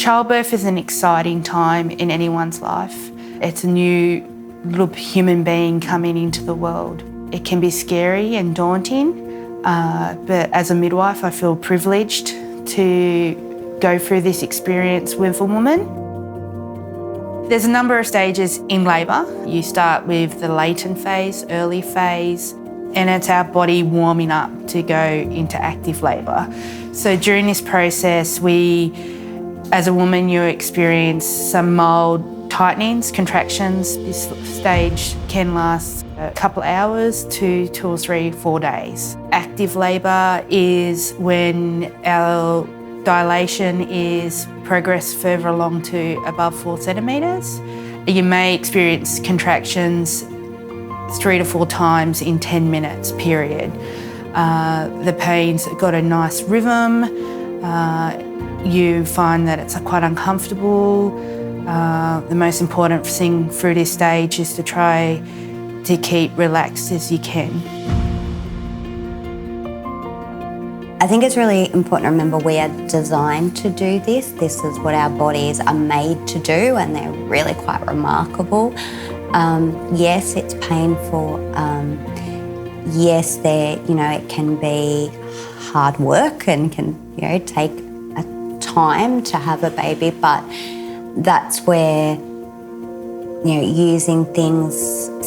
Childbirth is an exciting time in anyone's life. It's a new little human being coming into the world. It can be scary and daunting, but as a midwife, I feel privileged to go through this experience with a woman. There's a number of stages in labour. You start with the latent phase, early phase, and it's our body warming up to go into active labour. So during this process, as a woman, you experience some mild tightenings, contractions. This stage can last a couple of hours to 2 or 3, 4 days. Active labour is when our dilation is progressed further along to above 4 centimetres. You may experience contractions 3 to 4 times in 10 minutes period. The pain's got a nice rhythm. You find that it's quite uncomfortable. The most important thing through this stage is to try to keep relaxed as you can. I think it's really important to remember we are designed to do this. This is what our bodies are made to do, and they're really quite remarkable. Yes, it's painful. Yes, it can be hard work and can, take time to have a baby, but that's where, using things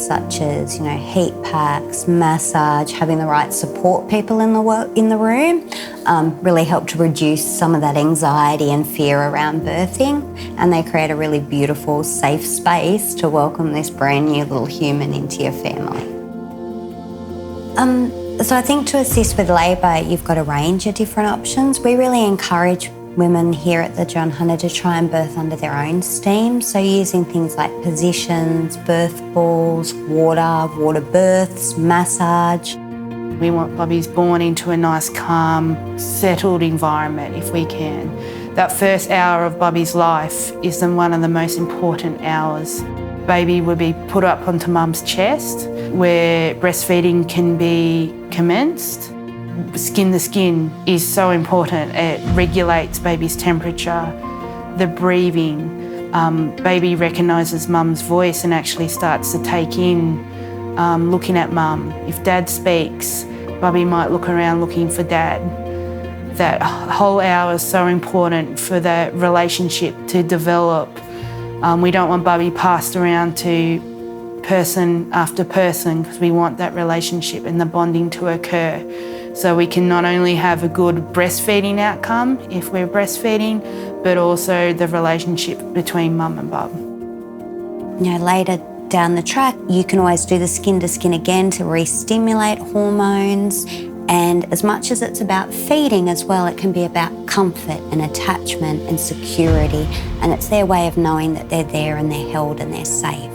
such as, heat packs, massage, having the right support people in the room really help to reduce some of that anxiety and fear around birthing, and they create a really beautiful, safe space to welcome this brand new little human into your family. So I think to assist with labour, you've got a range of different options. We really encourage women here at the John Hunter to try and birth under their own steam, so using things like positions, birth balls, water births, massage. We want bubbies born into a nice, calm, settled environment if we can. That first hour of bubby's life is one of the most important hours. Baby will be put up onto mum's chest where breastfeeding can be commenced. Skin to skin is so important. It regulates baby's temperature, the breathing. Baby recognises mum's voice and actually starts to take in looking at mum. If dad speaks, bubby might look around looking for dad. That whole hour is so important for the relationship to develop. We don't want bubby passed around to person after person because we want that relationship and the bonding to occur. So we can not only have a good breastfeeding outcome if we're breastfeeding, but also the relationship between mum and bub. Later down the track, you can always do the skin to skin again to re-stimulate hormones. And as much as it's about feeding as well, it can be about comfort and attachment and security. And it's their way of knowing that they're there and they're held and they're safe.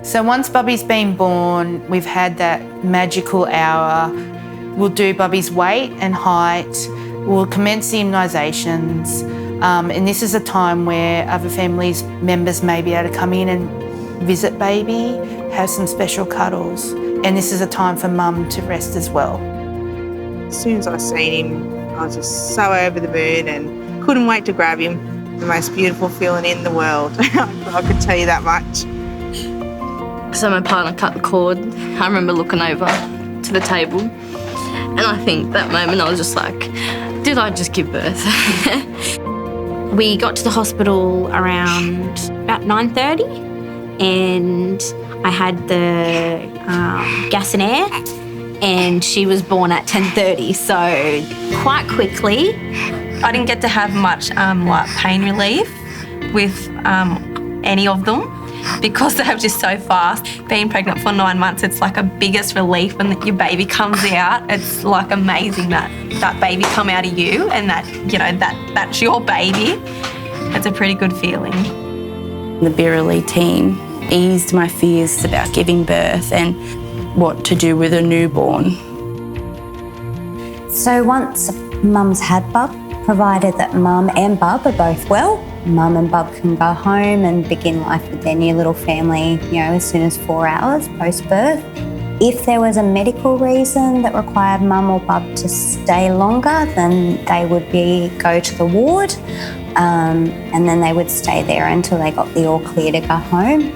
So once bubby's been born, we've had that magical hour. We'll do bubby's weight and height. We'll commence the immunisations. And this is a time where other families members may be able to come in and visit baby, have some special cuddles. And this is a time for mum to rest as well. As soon as I seen him, I was just so over the moon and couldn't wait to grab him. The most beautiful feeling in the world. I could tell you that much. So my partner cut the cord. I remember looking over to the table, and I think that moment I was just like, did I just give birth? We got to the hospital around about 9:30, and I had the gas and air, and she was born at 10:30. So quite quickly, I didn't get to have much pain relief with any of them because they were just so fast. Being pregnant for 9 months, it's like a biggest relief when your baby comes out. It's like amazing that baby come out of you and that, that's your baby. It's a pretty good feeling. The Birra team eased my fears about giving birth and what to do with a newborn. So once mum's had bub, provided that mum and bub are both well, mum and bub can go home and begin life with their new little family, as soon as 4 hours post-birth. If there was a medical reason that required mum or bub to stay longer, then they would go to the ward, and then they would stay there until they got the all clear to go home.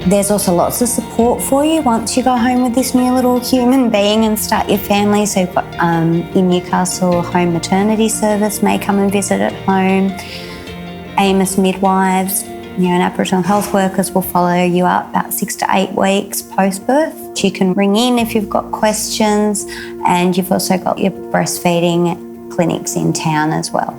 There's also lots of support for you once you go home with this new little human being and start your family. So you've got, in Newcastle, home maternity service may come and visit at home. AMIS midwives, and Aboriginal health workers will follow you up about 6 to 8 weeks post-birth. You can ring in if you've got questions, and you've also got your breastfeeding clinics in town as well.